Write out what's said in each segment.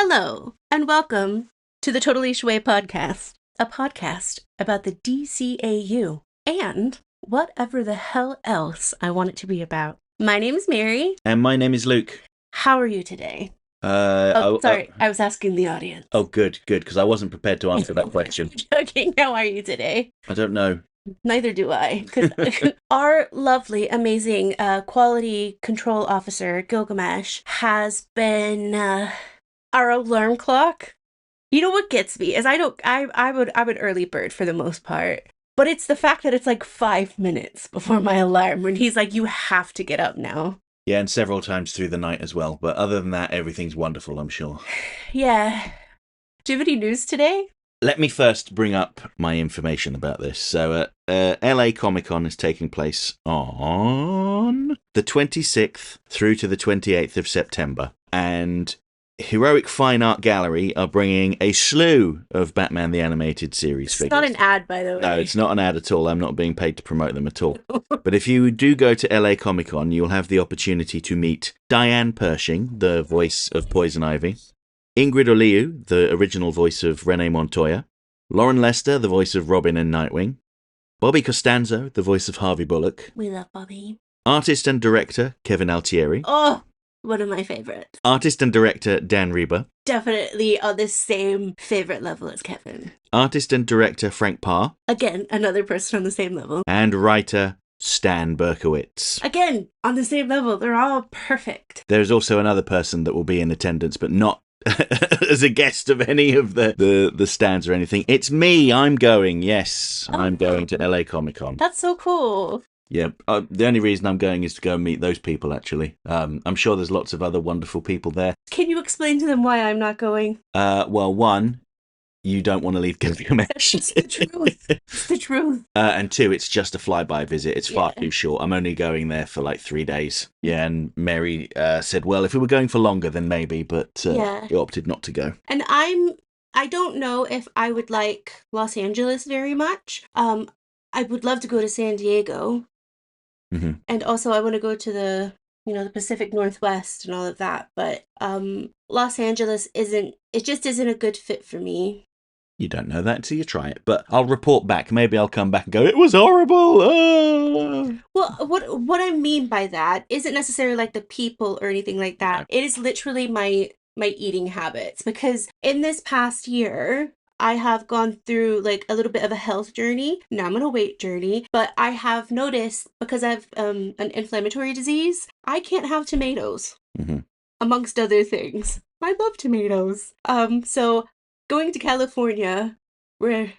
Hello, and welcome to the Totally Schway podcast, a podcast about the DCAU and whatever the hell else I want it to be about. My name is Mary. And my name is Luke. How are you today? Sorry, I was asking the audience. Oh, good, because I wasn't prepared to answer that question. Okay, how are you today? I don't know. Neither do I. 'Cause our lovely, amazing quality control officer, Gilgamesh, has been our alarm clock. You know what gets me is I'm an early bird for the most part. But it's the fact that it's like 5 minutes before my alarm when he's like, you have to get up now. Yeah, and several times through the night as well. But other than that, everything's wonderful, I'm sure. Yeah. Do you have any news today? Let me first bring up my information about this. So, LA Comic-Con is taking place on the 26th through to the 28th of September. And Heroic Fine Art Gallery are bringing a slew of Batman the Animated Series figures. It's not an ad, by the way. No, it's not an ad at all. I'm not being paid to promote them at all. But if you do go to LA Comic-Con, you'll have the opportunity to meet Diane Pershing, the voice of Poison Ivy, Ingrid Oliu, the original voice of Renee Montoya, Lauren Lester, the voice of Robin and Nightwing, Bobby Costanzo, the voice of Harvey Bullock. We love Bobby. Artist and director Kevin Altieri. Oh, one of my favorites. Artist and director Dan Reba. Definitely on the same favorite level as Kevin. Artist and director Frank Parr. Again, another person on the same level. And writer Stan Berkowitz. Again, on the same level. They're all perfect. There's also another person that will be in attendance, but not as a guest of any of the stands or anything. It's me. I'm going. Yes, I'm going to LA Comic-Con. That's so cool. Yeah, the only reason I'm going is to go and meet those people, actually. I'm sure there's lots of other wonderful people there. Can you explain to them why I'm not going? Well, one, you don't want to leave Gilgamesh. It's the truth. It's the truth. And two, it's just a flyby visit. It's far too short. I'm only going there for like 3 days. Yeah, and Mary said, well, if we were going for longer, then maybe, but we opted not to go. And I don't know if I would like Los Angeles very much. I would love to go to San Diego. Mm-hmm. And also I want to go to the Pacific Northwest and all of that. But Los Angeles isn't a good fit for me. You don't know that until you try it. But I'll report back. Maybe I'll come back and go, it was horrible. Ah! Well, what I mean by that isn't necessarily like the people or anything like that. No. It is literally my eating habits. Because in this past year, I have gone through like a little bit of a health journey. Now I'm on a weight journey. But I have noticed, because I have an inflammatory disease, I can't have tomatoes. Mm-hmm. Amongst other things. I love tomatoes. So going to California, where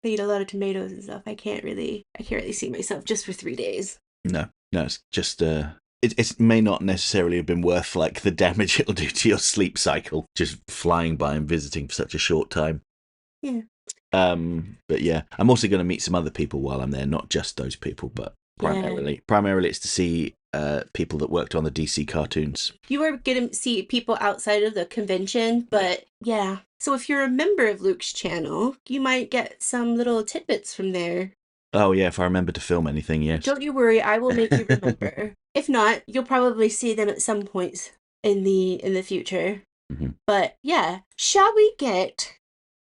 they eat a lot of tomatoes and stuff, I can't really see myself just for 3 days. No, it's just it may not necessarily have been worth like the damage it'll do to your sleep cycle, just flying by and visiting for such a short time. Yeah. But yeah, I'm also going to meet some other people while I'm there, not just those people, but primarily it's to see people that worked on the DC cartoons. You are going to see people outside of the convention, but yeah. So if you're a member of Luke's channel, you might get some little tidbits from there. Oh yeah, if I remember to film anything, yes. Don't you worry, I will make you remember. If not, you'll probably see them at some points in the future. Mm-hmm. But yeah, shall we get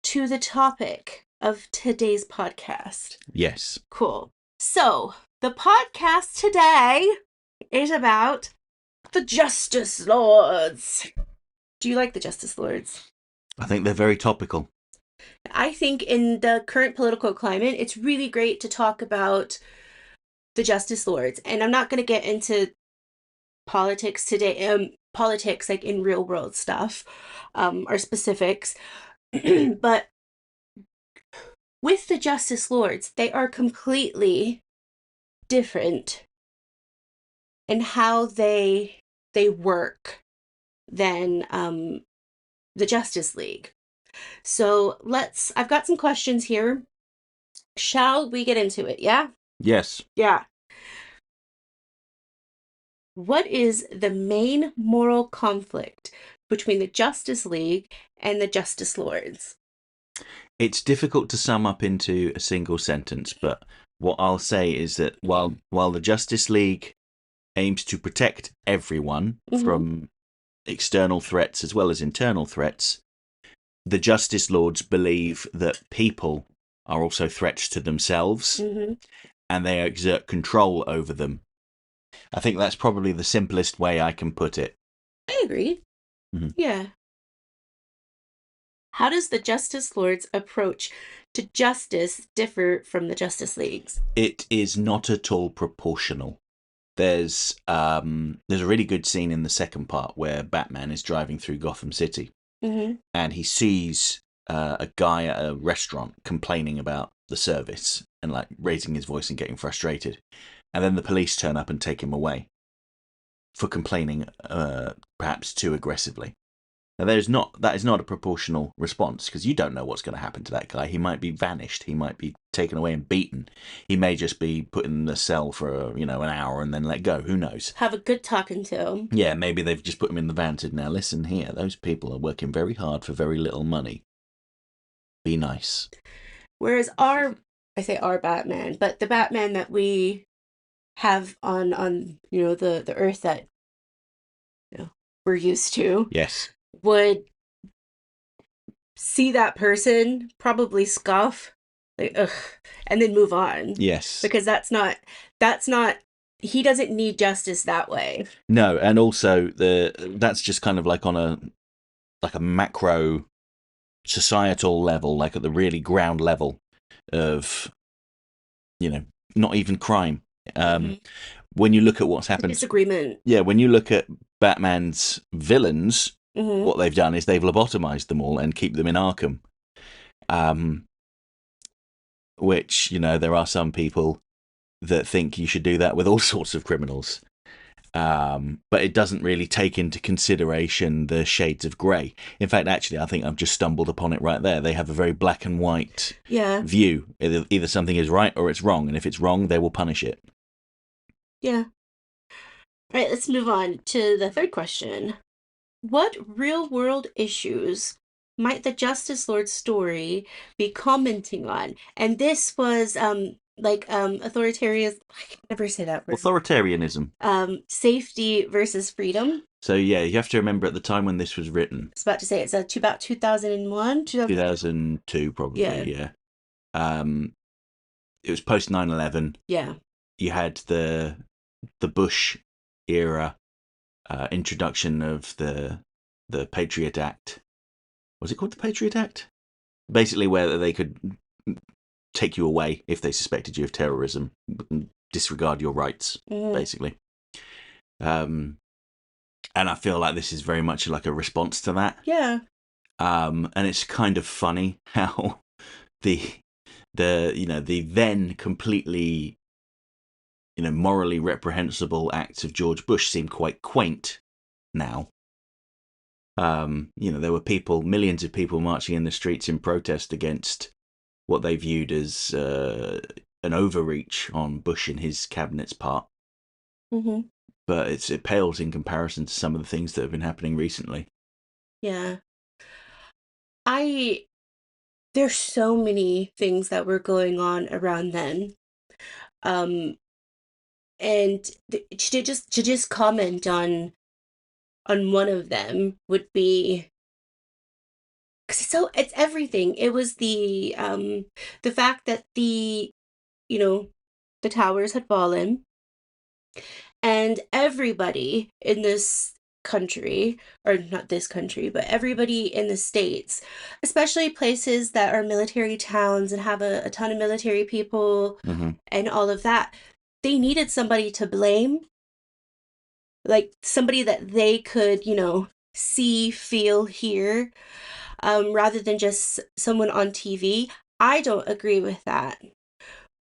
to the topic of today's podcast? Yes. Cool. So, the podcast today is about the Justice Lords. Do you like the Justice Lords? I think they're very topical. I think in the current political climate, it's really great to talk about the Justice Lords. And I'm not going to get into politics today, politics like in real world stuff, or specifics. But with the Justice Lords, they are completely different in how they work than the Justice League. So I've got some questions here. Shall we get into it? Yeah? Yes. Yeah. What is the main moral conflict between the Justice League and the Justice Lords? It's difficult to sum up into a single sentence, but what I'll say is that while the Justice League aims to protect everyone from external threats as well as internal threats, the Justice Lords believe that people are also threats to themselves, and they exert control over them. I think that's probably the simplest way I can put it. I agree. Yeah. How does the Justice Lord's approach to justice differ from the Justice League's? It is not at all proportional. There's a really good scene in the second part where Batman is driving through Gotham City, and he sees a guy at a restaurant complaining about the service and like raising his voice and getting frustrated, and then the police turn up and take him away for complaining perhaps too aggressively. Now, that is not a proportional response, because you don't know what's going to happen to that guy. He might be vanished. He might be taken away and beaten. He may just be put in the cell for an hour and then let go. Who knows? Have a good talking to him. Yeah, maybe they've just put him in the van and said, now listen here, those people are working very hard for very little money. Be nice. Whereas I say our Batman, but the Batman that we have on the Earth that we're used to, yes, would see that person, probably scoff, like ugh, and then move on. Yes, because that's not he doesn't need justice that way. No, and also that's just kind of like on a macro societal level, like at the really ground level of not even crime. When you look at what's happened, disagreement. Yeah, when you look at Batman's villains, what they've done is they've lobotomized them all and keep them in Arkham. Which, there are some people that think you should do that with all sorts of criminals. But it doesn't really take into consideration the shades of grey. In fact, actually, I think I've just stumbled upon it right there. They have a very black and white view. Either something is right or it's wrong, and if it's wrong, they will punish it. Yeah. All right, let's move on to the third question. What real-world issues might the Justice Lord story be commenting on? And this was authoritarian. I can never say that word. Authoritarianism. Safety versus freedom. So yeah, you have to remember at the time when this was written. I was about to say it's about 2001, 2002 probably. Yeah. It was post 9/11. Yeah. You had the Bush era introduction of the Patriot Act. Was it called the Patriot Act? Basically, where they could take you away if they suspected you of terrorism, disregard your rights, basically. And I feel like this is very much like a response to that. Yeah. And it's kind of funny how the then completely morally reprehensible acts of George Bush seem quite quaint now. There were millions of people marching in the streets in protest against what they viewed as an overreach on Bush and his cabinet's part. But it pales in comparison to some of the things that have been happening recently. Yeah. There's so many things that were going on around then. And to just comment on one of them would be, because it's everything. It was the fact that the towers had fallen, and everybody in this country, or not this country, but everybody in the States, especially places that are military towns and have a ton of military people and all of that, they needed somebody to blame, like somebody that they could see, feel, hear, rather than just someone on TV. I don't agree with that,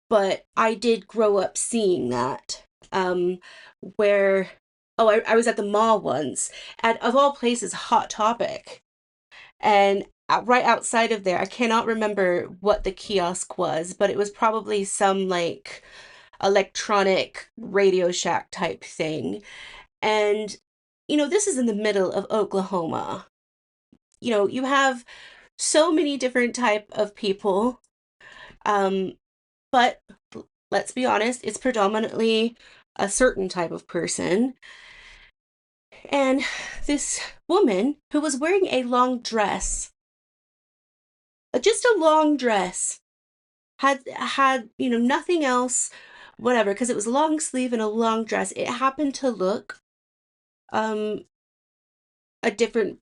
but I did grow up seeing that, where I was at the mall once, and of all places, Hot Topic, and right outside of there, I cannot remember what the kiosk was, but it was probably some like electronic Radio Shack type thing. And this is in the middle of Oklahoma. You have so many different type of people, but let's be honest, it's predominantly a certain type of person. And this woman who was wearing a long dress, just a long dress, had nothing else, whatever, because it was long sleeve and a long dress. It happened to look um a different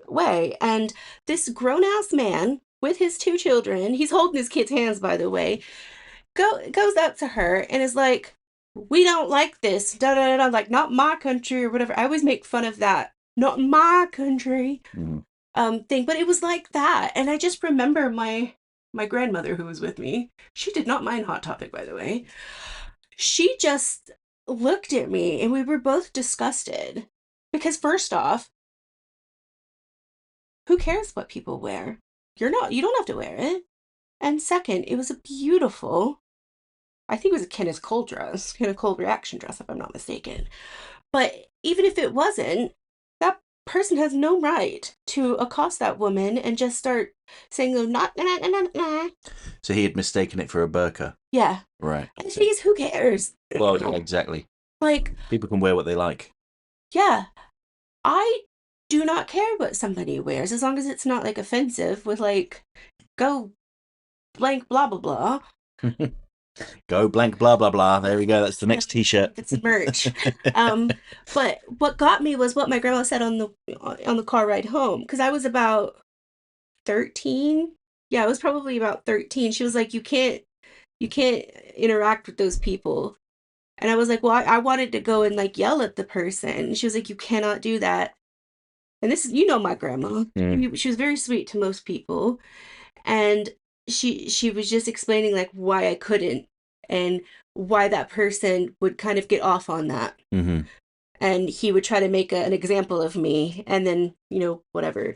way. And this grown ass man with his two children, he's holding his kids' hands, by the way, goes up to her and is like, "We don't like this." Da da da. Like, not my country or whatever. I always make fun of that. Not my country thing, but it was like that. And I just remember my grandmother who was with me. She did not mind Hot Topic, by the way. She just looked at me and we were both disgusted. Because first off, who cares what people wear? You don't have to wear it. And second, it was a beautiful, I think it was a Kenneth Cole dress, Kenneth Cole reaction dress, if I'm not mistaken. But even if it wasn't, that person has no right to accost that woman and just start saying, "Oh, not, nah, nah, nah, nah." So he had mistaken it for a burqa. Yeah. Right. And the thing is, who cares? Well, yeah, exactly. Like, People can wear what they like. yeah, I do not care what somebody wears as long as it's not like offensive with like, go blank blah blah blah. Go blank blah blah blah. There we go. That's the next T-shirt. It's merch. But what got me was what my grandma said on the car ride home, because I was about 13. Yeah, I was probably about 13. She was like, you can't interact with those people. And I was like, well, I wanted to go and like yell at the person. She was like, you cannot do that. And this is, my grandma. She was very sweet to most people. And she was just explaining like why I couldn't and why that person would kind of get off on that. Mm-hmm. And he would try to make an example of me and then, whatever.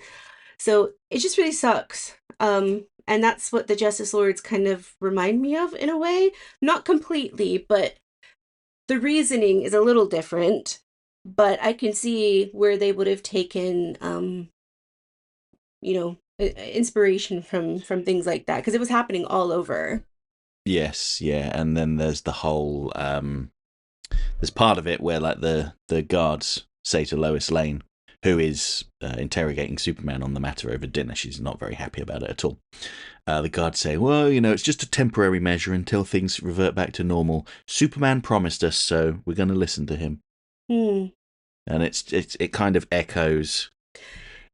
So it just really sucks. And that's what the Justice Lords kind of remind me of in a way. Not completely, but the reasoning is a little different. But I can see where they would have taken, inspiration from things like that, because it was happening all over. Yes, yeah, and then there's the whole there's part of it where like the guards say to Lois Lane, who is interrogating Superman on the matter over dinner, she's not very happy about it at all. The guards say, well, it's just a temporary measure until things revert back to normal. Superman promised us, so we're going to listen to him. And it kind of echoes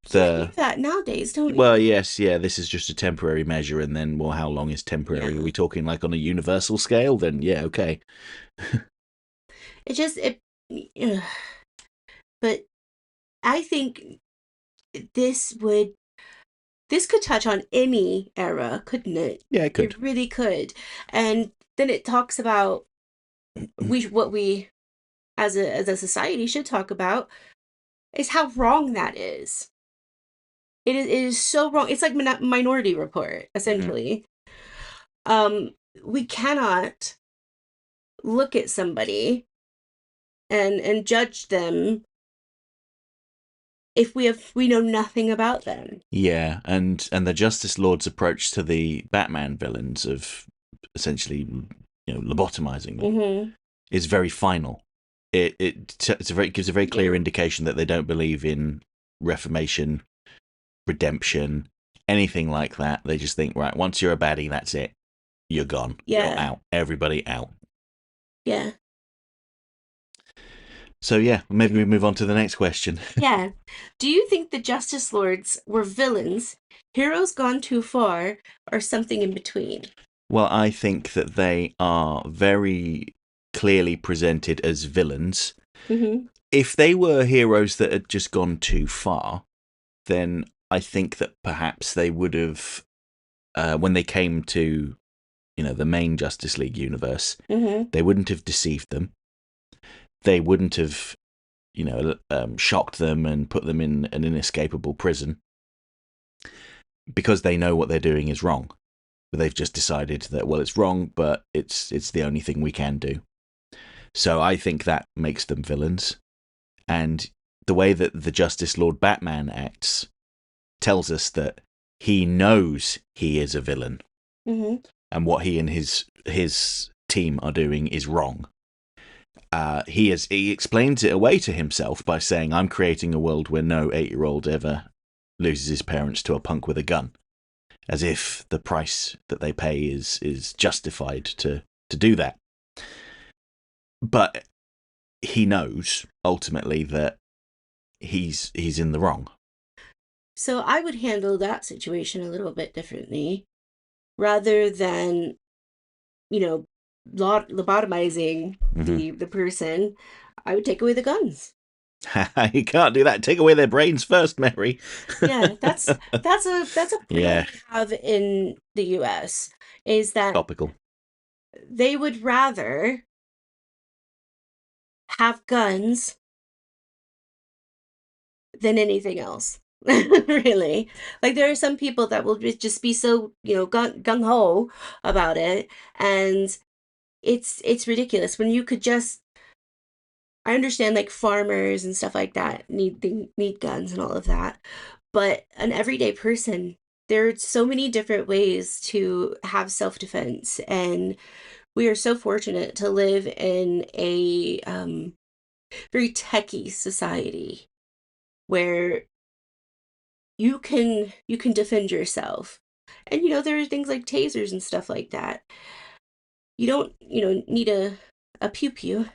do that nowadays, don't you? Well, yes, yeah, this is just a temporary measure, and then, well, how long is temporary? Yeah. Are we talking like on a universal scale? Then, yeah, okay. But I think this could touch on any era, couldn't it? Yeah, it could. It really could. And then it talks about what we as a society should talk about is how wrong that is. It is so wrong. It's like Minority Report, essentially. We cannot look at somebody and judge them if we know nothing about them. Yeah, and the Justice Lord's approach to the Batman villains of essentially, lobotomizing them is very final. It gives a very clear indication that they don't believe in reformation, redemption, anything like that. They just think, right, once you're a baddie, that's it. You're gone. Yeah. You're out. Everybody out. Yeah. So, yeah, maybe we move on to the next question. Yeah. Do you think the Justice Lords were villains, heroes gone too far, or something in between? Well, I think that they are very clearly presented as villains. If they were heroes that had just gone too far, then I think that perhaps they would have, when they came to, the main Justice League universe, they wouldn't have deceived them. They wouldn't have, shocked them and put them in an inescapable prison, because they know what they're doing is wrong. But they've just decided that, well, it's wrong, but it's the only thing we can do. So I think that makes them villains. And the way that the Justice Lord Batman acts tells us that he knows he is a villain. And what he and his team are doing is wrong. He explains it away to himself by saying, "I'm creating a world where no 8-year-old ever loses his parents to a punk with a gun," as if the price that they pay is justified to do that. But he knows ultimately that he's in the wrong. So I would handle that situation a little bit differently. Rather than, you know, lobotomizing the person, I would take away the guns. You can't do that. Take away their brains first, Mary. Yeah, that's a problem Yeah, we have in the US, is that topical. they would rather have guns than anything else. Really. Like there are some people that will just be so, gung ho about it, and it's ridiculous when you could just. I understand like farmers and stuff like that need guns and all of that, but an everyday person, there are so many different ways to have self-defense, and we are so fortunate to live in a very techie society where you can defend yourself. And there are things like tasers and stuff like that. You don't need a pew pew.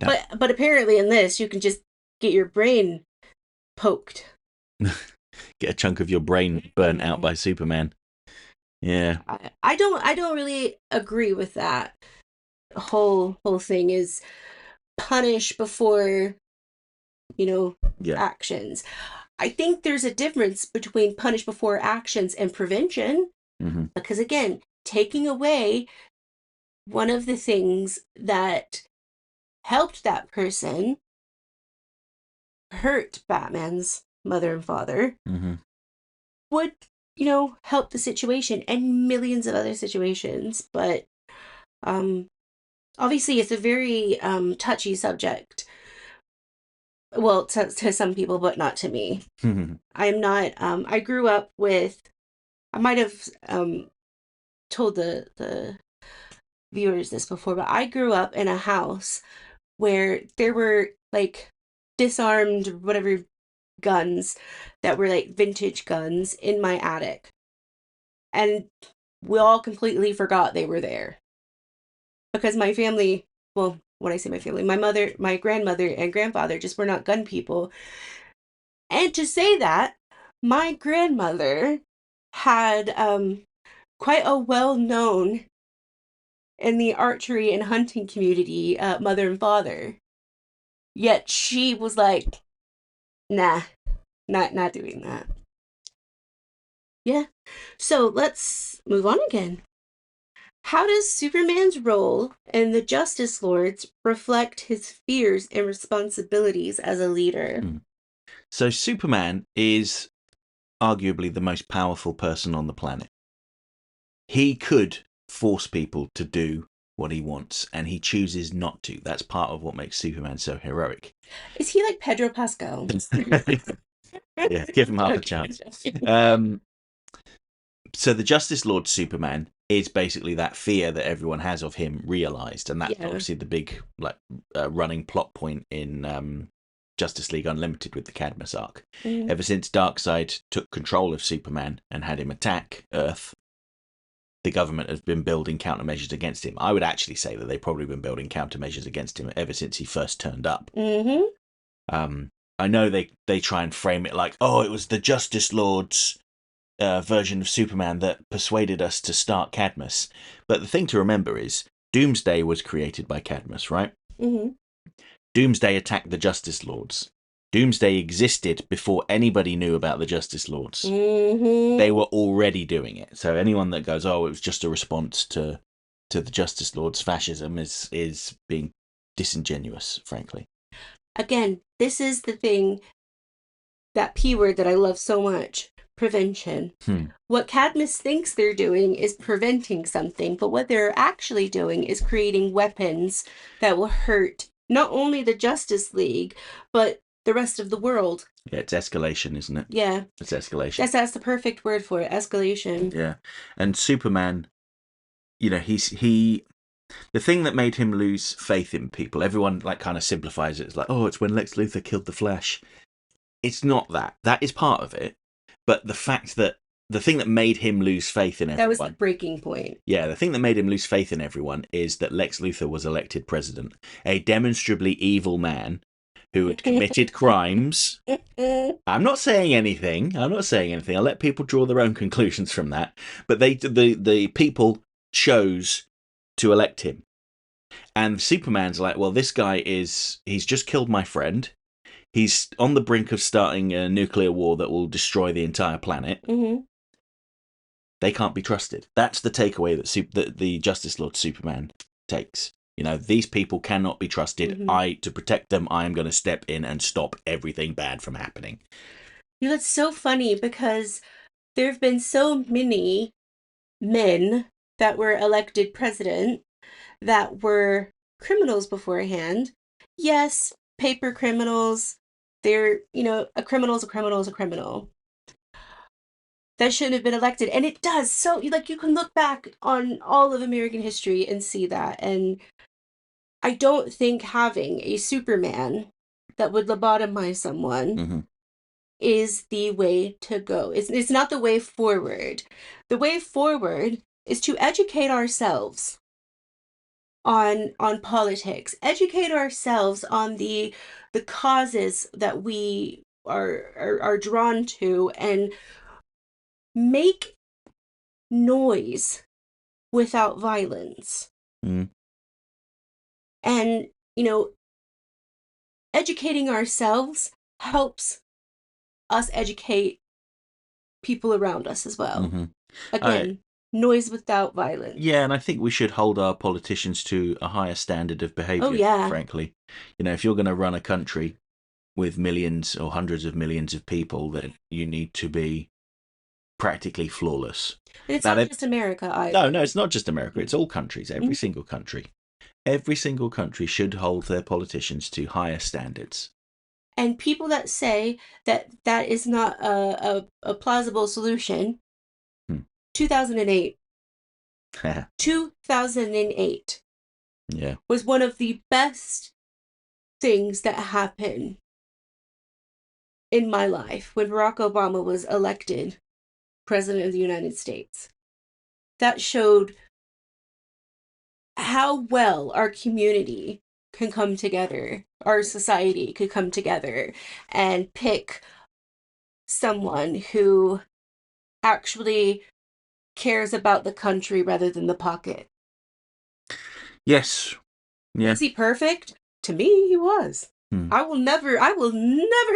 No. But apparently in this you can just get your brain poked. Get a chunk of your brain burnt out by Superman. Yeah. I don't really agree with that. Whole thing is punish before Yeah. actions. I think there's a difference between punish before actions and prevention, because again, taking away one of the things that helped that person hurt Batman's mother and father would, help the situation and millions of other situations. But um, obviously, it's a very touchy subject. Well, to some people, but not to me. I'm not. I grew up with. I might have told the viewers this before, but I grew up in a house where there were like disarmed whatever guns that were like vintage guns in my attic. And we all completely forgot they were there. Because my family, well, when I say my family, my mother, my grandmother, and grandfather just were not gun people. And to say that, my grandmother had quite a well known in the archery and hunting community mother and father. Yet she was like, nah, not doing that. Yeah. So let's move on again. How does Superman's role in the Justice Lords reflect his fears and responsibilities as a leader? So Superman is arguably the most powerful person on the planet. He could force people to do what he wants, and he chooses not to. That's part of what makes Superman so heroic. Is he like Pedro Pascal? Yeah, give him half a chance. So the Justice Lord Superman is basically that fear that everyone has of him realized, and that's obviously the big running plot point in Justice League Unlimited with the Cadmus arc. Ever since Darkseid took control of Superman and had him attack Earth, the government has been building countermeasures against him. I would actually say that they've probably been building countermeasures against him ever since he first turned up. I know they try and frame it like, oh, it was the Justice Lord's version of Superman that persuaded us to start Cadmus. But the thing to remember is Doomsday was created by Cadmus, right? Doomsday attacked the Justice Lords. Doomsday existed before anybody knew about the Justice Lords. They were already doing it. So anyone that goes, oh, it was just a response to the Justice Lords' fascism is being disingenuous, frankly. Again, this is the thing, that P word that I love so much. Prevention. What Cadmus thinks they're doing is preventing something, but what they're actually doing is creating weapons that will hurt not only the Justice League, but the rest of the world. Yeah, it's escalation, isn't it? Yeah. It's escalation. That's the perfect word for it, escalation. Yeah. And Superman, he The thing that made him lose faith in people, everyone like kind of simplifies it. It's like, oh, it's when Lex Luthor killed the Flash. It's not that. That is part of it. But the fact that the thing that made him lose faith in That was the everyone, breaking point. yeah, the thing that made him lose faith in everyone is that Lex Luthor was elected president, a demonstrably evil man who had committed crimes. I'm not saying anything. I'm not saying anything. I'll let people draw their own conclusions from that. But the people chose to elect him. And Superman's like, well, this guy he's just killed my friend. He's on the brink of starting a nuclear war that will destroy the entire planet. Mm-hmm. They can't be trusted. That's the takeaway that the Justice Lord Superman takes. You know, these people cannot be trusted. Mm-hmm. To protect them, I am going to step in and stop everything bad from happening. You know, it's so funny because there have been so many men that were elected president that were criminals beforehand. Yes, paper criminals. They're, you know, a criminal is a criminal is a criminal. That shouldn't have been elected. And it does. So, like, you can look back on all of American history and see that. And I don't think having a Superman that would lobotomize someone is the way to go. It's not the way forward. The way forward is to educate ourselves on politics, educate ourselves on the causes that we are drawn to, and make noise without violence. Mm. And, you know, educating ourselves helps us educate people around us as well. Mm-hmm. Again, noise without violence. Yeah, and I think we should hold our politicians to a higher standard of behaviour, Oh, yeah. frankly. You know, if you're going to run a country with millions or hundreds of millions of people, then you need to be practically flawless. And it's not just America either. No, it's not just America. It's all countries, every single country. Every single country should hold their politicians to higher standards. And people that say that that is not a plausible solution, 2008. 2008 yeah. was one of the best things that happened in my life when Barack Obama was elected President of the United States. That showed how well our community can come together, our society could come together and pick someone who actually cares about the country rather than the pocket. Yes. Yeah. Was he perfect? To me, he was. I will never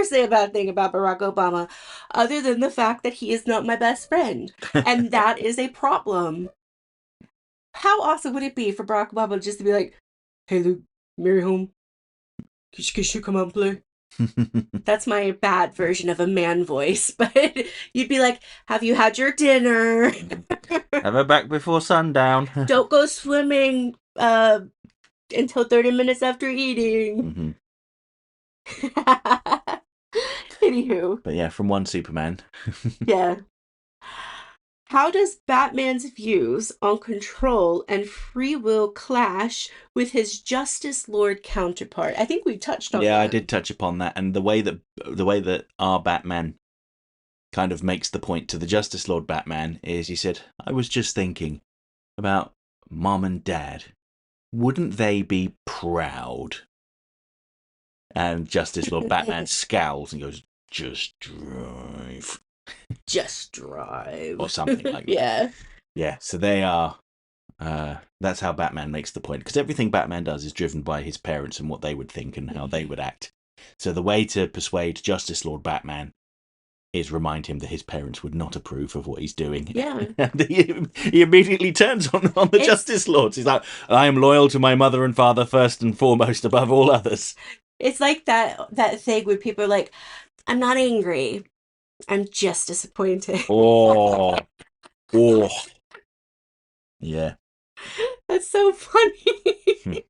say a bad thing about Barack Obama other than the fact that he is not my best friend. And that is a problem. How awesome would it be for Barack Obama just to be like, hey, Luke, Mary home? Could you come out and play? That's my bad version of a man voice, but you'd be like, have you had your dinner? Have her back before sundown. Don't go swimming until 30 minutes after eating. Anywho. But yeah, from one Superman. Yeah. How does Batman's views on control and free will clash with his Justice Lord counterpart? I think we touched on that. Yeah, I did touch upon that, and the way that our Batman kind of makes the point to the Justice Lord Batman is he said, I was just thinking about Mom and Dad. Wouldn't they be proud? And Justice Lord Batman scowls and goes, just drive. Just drive. Or something like that. Yeah. Yeah, so they are... that's how Batman makes the point. Because everything Batman does is driven by his parents and what they would think and how they would act. So the way to persuade Justice Lord Batman is remind him that his parents would not approve of what he's doing. Yeah. And he immediately turns on the Justice Lords. He's like, I am loyal to my mother and father first and foremost above all others. It's like that thing where people are like, I'm not angry. I'm just disappointed. Oh. Yeah. That's so funny.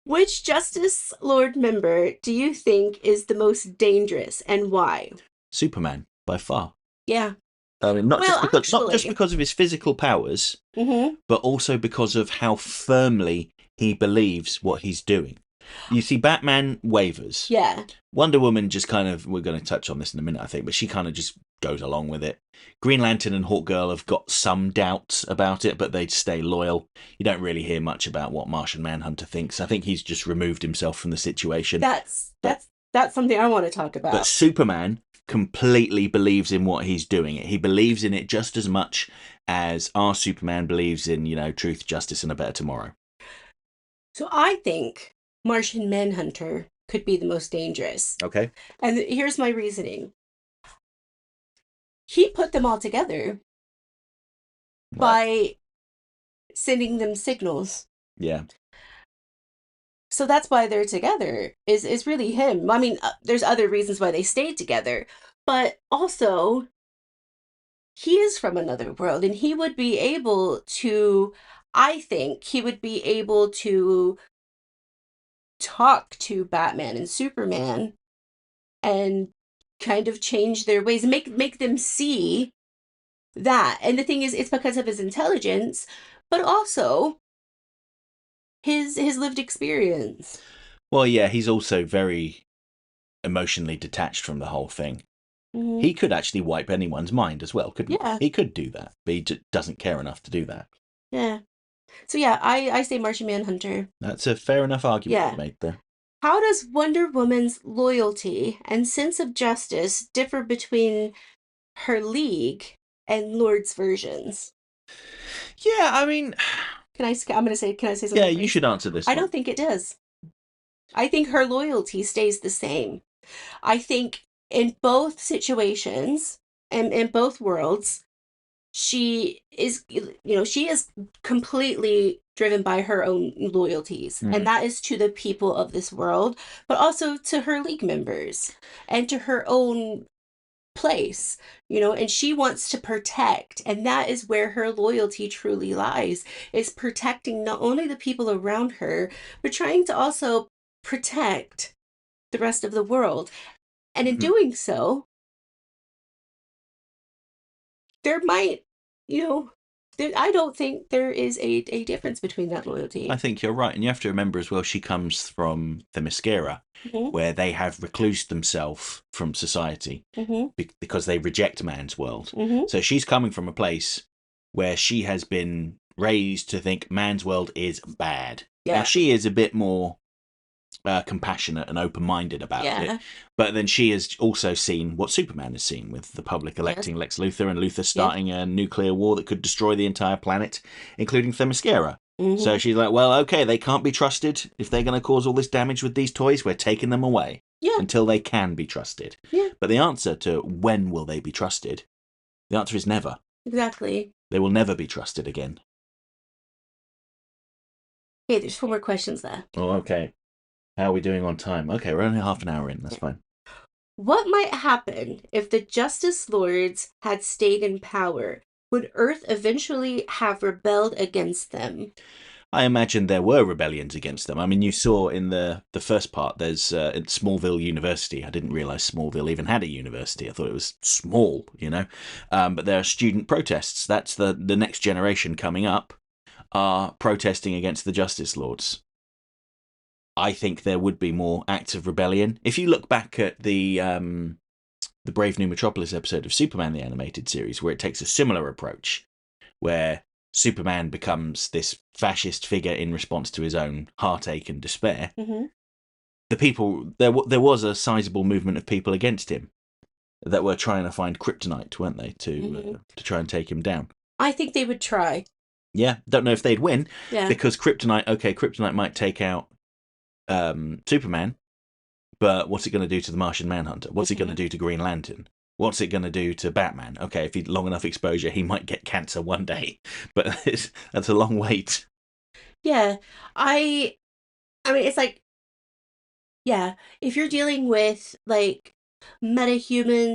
Which Justice Lord member do you think is the most dangerous and why? Superman, by far. Yeah. I mean, Well, not just actually, because of his physical powers, hmm but also because of how firmly he believes what he's doing. You see, Batman wavers. yeah, Wonder Woman just kind of, we're going to touch on this in a minute, I think, but she kind of just goes along with it. Green Lantern and Hawkgirl have got some doubts about it, but they stay loyal. You don't really hear much about what Martian Manhunter thinks. I think he's just removed himself from the situation. that's But that's that's something I want to talk but about. Superman completely believes in what he's doing. He believes in it just as much as our Superman believes in, truth, justice, and a better tomorrow. So I think Martian Manhunter could be the most dangerous. Okay. And here's my reasoning. He put them all together Right. by sending them signals. Yeah. So that's why they're together. Is really him. I mean, there's other reasons why they stayed together, but also he is from another world and he would be able to, I think he would be able to talk to Batman and Superman and kind of change their ways and make them see that. And the thing is, it's because of his intelligence, but also his lived experience. Well, yeah, he's also very emotionally detached from the whole thing. Hmm. He could actually wipe anyone's mind as well, couldn't Yeah, he? He could do that, but he doesn't care enough to do that. yeah. So yeah, I say Martian Manhunter. That's a fair enough argument you Yeah. made there. How does Wonder Woman's loyalty and sense of justice differ between her League and Lord's versions? Yeah, I mean, I'm gonna say, can I say yeah, something you first? should answer this I one. don't think it does. I think her loyalty stays the same. I think in both situations and in both worlds, she is completely driven by her own loyalties, and Mm. that is to the people of this world, but also to her league members and to her own place, and she wants to protect, and that is where her loyalty truly lies, is protecting not only the people around her, but trying to also protect the rest of the world. And in Mhm. doing so, there might, you know, I don't think there is a difference between that I loyalty. think you're right, and you have to remember as well, she comes from the Themyscira, Hmm. where they have reclused themselves from society Hmm. because they reject man's world. Hmm. So she's coming from a place where she has been raised to think man's world is bad. Now Yeah. she is a bit more compassionate and open-minded about it, Yeah. but then she has also seen what Superman has seen, with the public Yes. electing Lex Luthor and Luthor Yes. starting a nuclear war that could destroy the entire planet, including Themyscira. So Hmm. she's like, well, okay, they can't be trusted. If they're going to cause all this damage with these toys, we're taking them away Yeah. until they can be trusted. Yeah. But the answer to when will they be trusted, the answer is never. Exactly. They will never be trusted again. Okay, there's 4 more questions left. Oh, okay. How are we doing on time? Okay, we're only half an hour in. That's fine. What might happen if the Justice Lords had stayed in power? Would Earth eventually have rebelled against them? I imagine there were rebellions against them. I mean, you saw in the first part, there's at Smallville University. I didn't realize Smallville even had a university. I thought it was small. But there are student protests. That's the next generation coming up are protesting against the Justice Lords. I think there would be more acts of rebellion. If you look back at the Brave New Metropolis episode of Superman the Animated Series, where it takes a similar approach, where Superman becomes this fascist figure in response to his own heartache and despair. Mm-hmm. The people there was a sizable movement of people against him that were trying to find kryptonite, weren't they, Mm-hmm. to try and take him down. I think they would try. Yeah, don't know if they'd win Yeah. because kryptonite might take out Superman, but what's it going to do to the Martian Manhunter? What's it going to do to Green Lantern? What's it going to do to Batman? Okay, if he long enough exposure, he might get cancer one day, but that's a long wait. Yeah. I mean, it's like, yeah, if you're dealing with like metahuman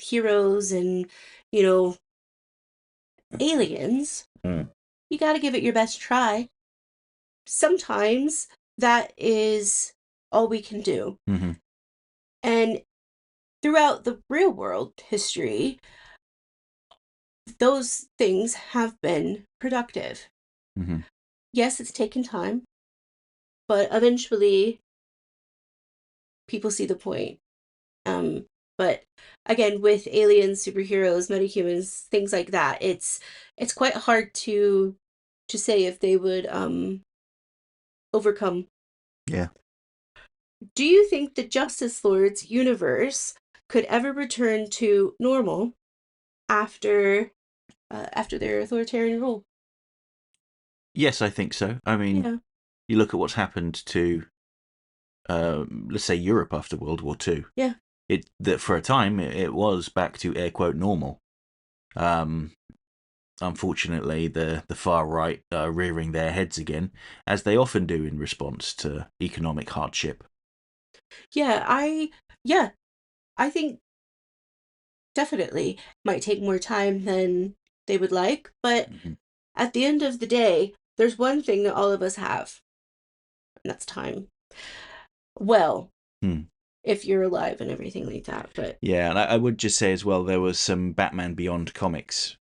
superheroes and, you know, aliens, Mm. you got to give it your best try. Sometimes that is all we can do. Mm-hmm. And throughout the real world history, those things have been productive. Mm-hmm. Yes, it's taken time, but eventually people see the point. But again, with aliens, superheroes, metahumans, things like that, it's quite hard to say if they would overcome. Yeah. Do you think the Justice Lord's universe could ever return to normal after after their authoritarian rule? Yes, I think so. I mean, Yeah, you look at what's happened to, let's say, Europe after World War II. yeah, That for a time it was back to air quote normal. Um, Unfortunately, the far right are rearing their heads again, as they often do in response to economic hardship. yeah. Yeah, I think definitely might take more time than they would like, but Mm-hmm. at the end of the day, there's one thing that all of us have, and that's time. Well, Hmm. if you're alive and everything like that, but Yeah, and I would just say as well, there was some Batman Beyond comics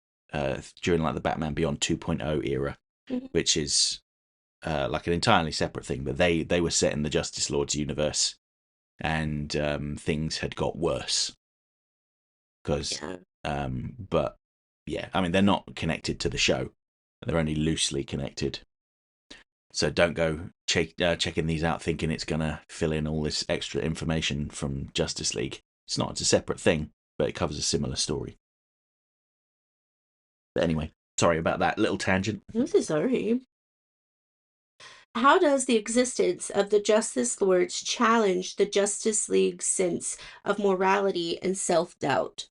during like the Batman Beyond 2.0 era, mhm, which is like an entirely separate thing, but they were set in the Justice Lord's universe, and things had got worse because, yeah. but yeah, I mean they're not connected to the show; they're only loosely connected. So don't go checking these out thinking it's gonna fill in all this extra information from Justice League. It's not; it's a separate thing, but it covers a similar story. But anyway, sorry about that little tangent. I'm so sorry. How does the existence of the Justice Lords challenge the Justice League's sense of morality and self doubt?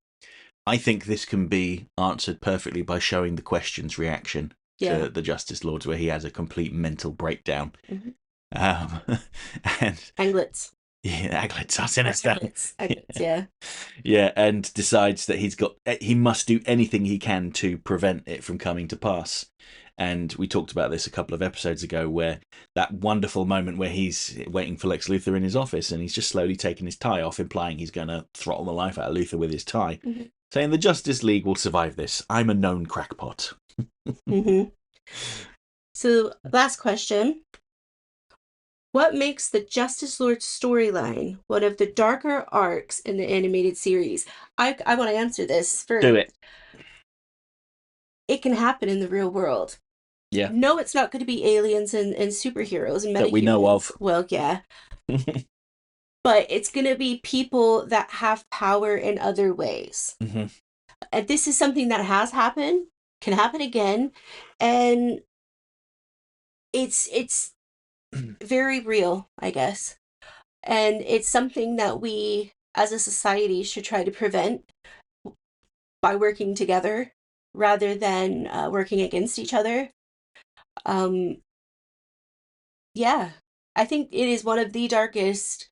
I think this can be answered perfectly by showing the Question's reaction Yeah. to the Justice Lords, where he has a complete mental breakdown. Mm-hmm. Um, and Anglets. yeah, Aglets are sinister. Anglets. Anglets, yeah. Yeah, and decides that he must do anything he can to prevent it from coming to pass. And we talked about this a couple of episodes ago, where that wonderful moment where he's waiting for Lex Luthor in his office, and he's just slowly taking his tie off, implying he's going to throttle the life out of Luthor with his tie, Mm-hmm. saying the Justice League will survive this. I'm a known crackpot. Mm-hmm. So, last question. What makes the Justice Lord storyline one of the darker arcs in the animated series? I want to answer this Do first. it. It can happen in the real world. Yeah, No, it's not going to be aliens and superheroes and that we know metahumans. of. Well, yeah. But it's going to be people that have power in other ways. Mm-hmm. And this is something that has happened, can happen again, and it's very real, I guess. And it's something that we as a society should try to prevent by working together rather than working against each other. Um, yeah, I think it is one of the darkest.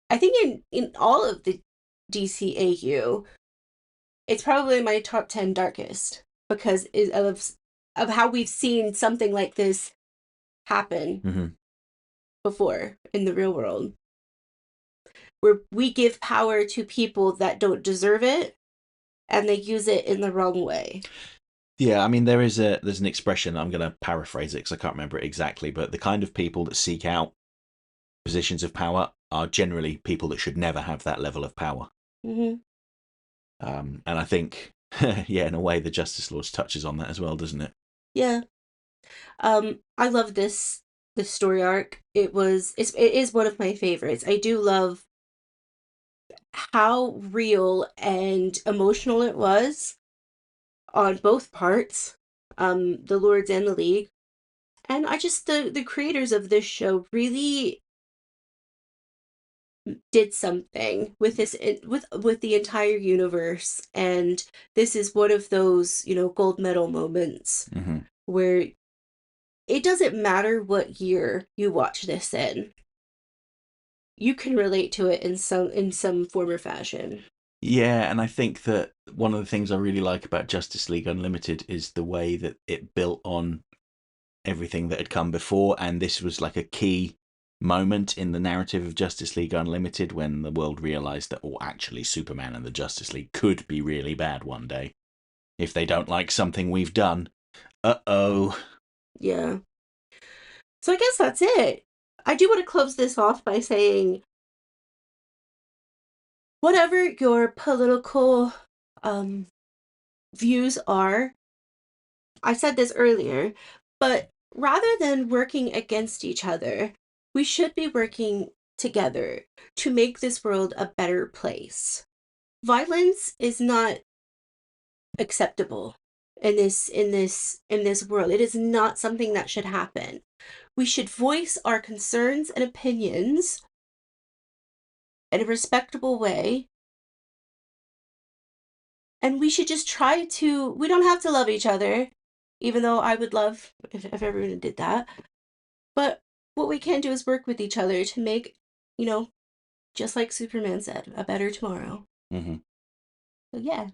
I think in all of the DCAU, it's probably my top 10 darkest because of how we've seen something like this happen Mm-hmm. before in the real world, where we give power to people that don't deserve it and they use it in the wrong way. Yeah, I mean there's an expression, I'm going to paraphrase it because I can't remember it exactly, but the kind of people that seek out positions of power are generally people that should never have that level of power. Mm-hmm. And I think, yeah, in a way, the Justice Lords touches on that as well, doesn't it? Yeah. I love this story arc. It is one of my favorites. I do love how real and emotional it was on both parts, the Lords and the League. And I just the creators of this show really did something with this with the entire universe, and this is one of those, gold medal moments Mm-hmm. where it doesn't matter what year you watch this in. You can relate to it in some form or fashion. Yeah, and I think that one of the things I really like about Justice League Unlimited is the way that it built on everything that had come before, and this was like a key moment in the narrative of Justice League Unlimited when the world realized that, oh, actually, Superman and the Justice League could be really bad one day. if they don't like something we've done. Uh-oh. Yeah. So I guess that's it. I do want to close this off by saying, whatever your political views are, I said this earlier, but rather than working against each other, we should be working together to make this world a better place. Violence is not acceptable in this world. It is not something that should happen. We should voice our concerns and opinions in a respectable way. And we should just try to, we don't have to love each other, even though I would love if everyone did that. But what we can do is work with each other to make, just like Superman said, a better tomorrow. Mm-hmm. So yeah.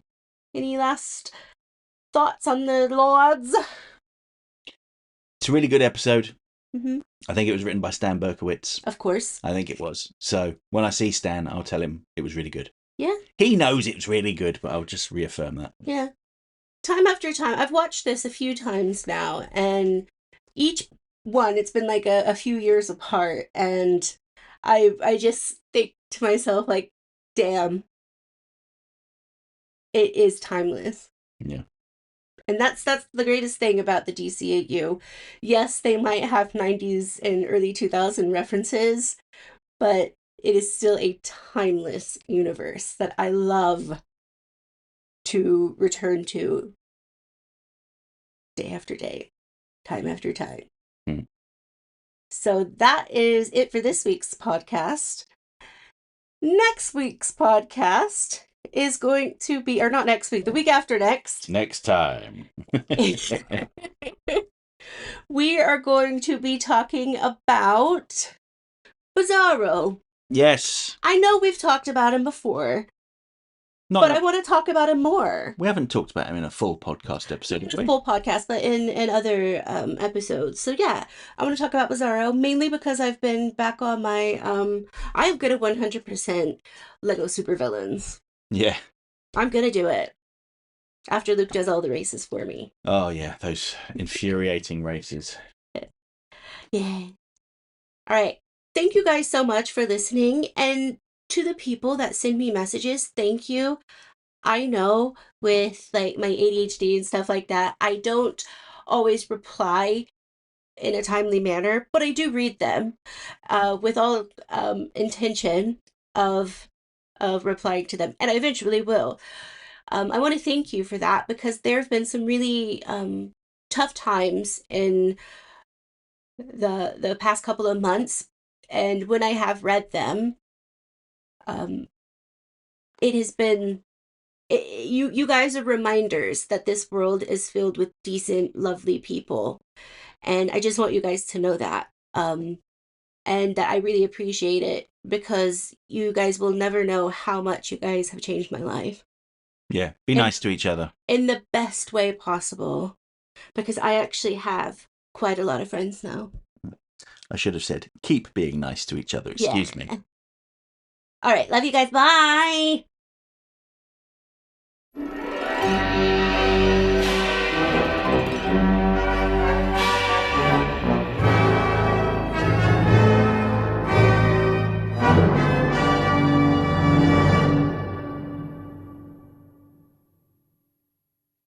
Any last thoughts on the Lords? It's a really good episode. Mm-hmm. I think it was written by Stan Berkowitz. Of course. I think it was. So when I see Stan, I'll tell him it was really good. Yeah. He knows it was really good, but I'll just reaffirm that. Yeah. Time after time. I've watched this a few times now, and each one, it's been like a few years apart, and I just think to myself, like, damn, it is timeless. Yeah. And that's the greatest thing about the DCAU. Yes, they might have 90s and early 2000 references, but it is still a timeless universe that I love to return to day after day, time after time. So that is it for this week's podcast. Next week's podcast is going to be, or not next week, the week after next. Next time. We are going to be talking about Bizarro. Yes. I know we've talked about him before, but I want to talk about him more. We haven't talked about him in a full podcast episode, have we? A full podcast, but in other episodes. So yeah, I want to talk about Bizarro, mainly because I've been back on my, I'm good at 100% Lego supervillains. Yeah. I'm going to do it. After Luke does all the races for me. Oh yeah, those infuriating races. Yeah. All right. Thank you guys so much for listening. And to the people that send me messages, thank you. I know with like my ADHD and stuff like that, I don't always reply in a timely manner, but I do read them with all intention of replying to them, and I eventually will. I want to thank you for that, because there have been some really tough times in the past couple of months, and when I have read them, it has been you guys are reminders that this world is filled with decent, lovely people, and I just want you guys to know that, and that I really appreciate it, because you guys will never know how much you guys have changed my life. Yeah, be nice to each other. In the best way possible, because I actually have quite a lot of friends now. I should have said, keep being nice to each other. Excuse me. All right, love you guys. Bye.